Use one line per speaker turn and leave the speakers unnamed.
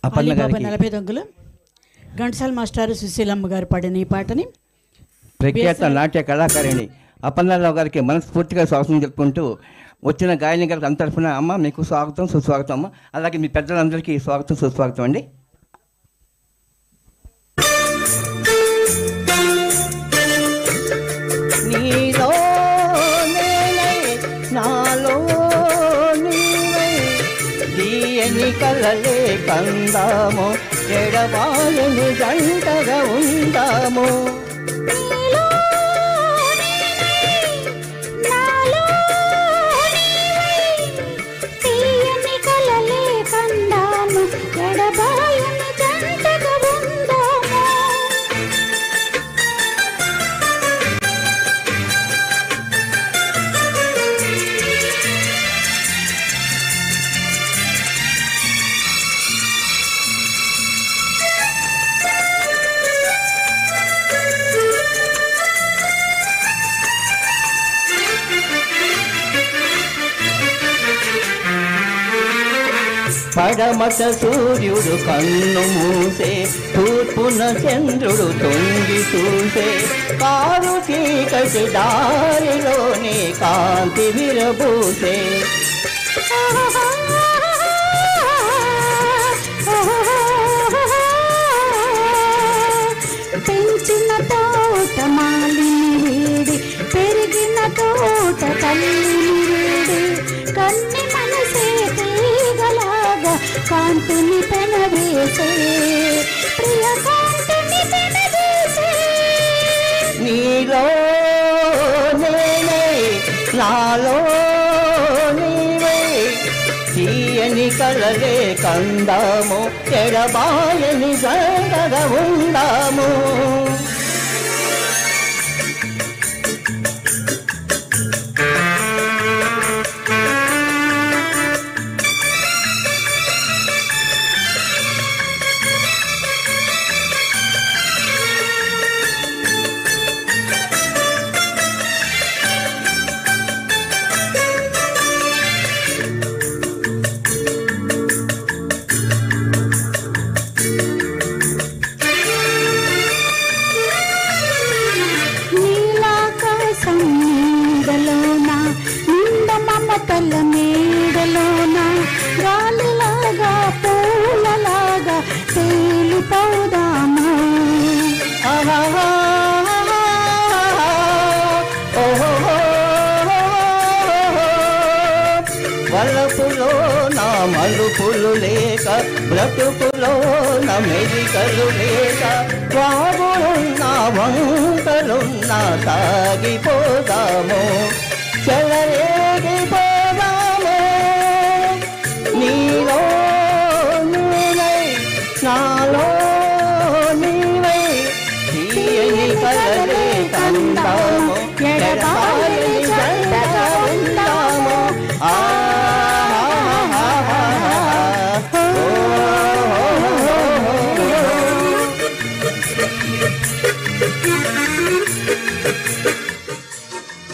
Alibaba 40 దొంగలు ఘంటసాల మాస్టారు సుశీలమ్మ గారు పాడిన ఈ పాటని
ప్రఖ్యాత నాట్య కళాకారిణి అపర్ణారావు గారికి మనస్ఫూర్తిగా స్వాగతం చెప్పుకుంటూ వచ్చిన గాయని గారికి అంతరపున అమ్మ మీకు స్వాగతం సుస్వాగతం అమ్మ. అలాగే మీ పెద్దలందరికీ స్వాగతం సుస్వాగతం అండి. నీలో నాలో తీయని కలలే కందాము ఎడబాయని జంటగా ఉందాము. పడమట సూర్యుడు కన్ను మూసే తూర్పున చంద్రుడు తొంగి చూసే కారు చీకటి దారిలోని కాంతి విరబూసే.
పెంచిన తోట మాలిని వీడి పెరిగిన తోట తల్లిని వీడి కన్ని మనసే తీగలాగా కాంతిని పెనవేసే ప్రియ కాంతిని పెనవేసే.
నీలో నేనే నాలో నీవే తీయని కలలే కందాము ఎడబాయని జంటగా ఉందాము.
మమతల మేడలోన గాలిలాగా పూలలాగా తేలిపోదాము.
వలపులో నా మలుపులు లేక బ్రతుకులో నా మెలికలు లేక వాగులున్న వంకలున్న సాగిపోదాము చెలరేగిపోదాము. నీలో నేనై నాలో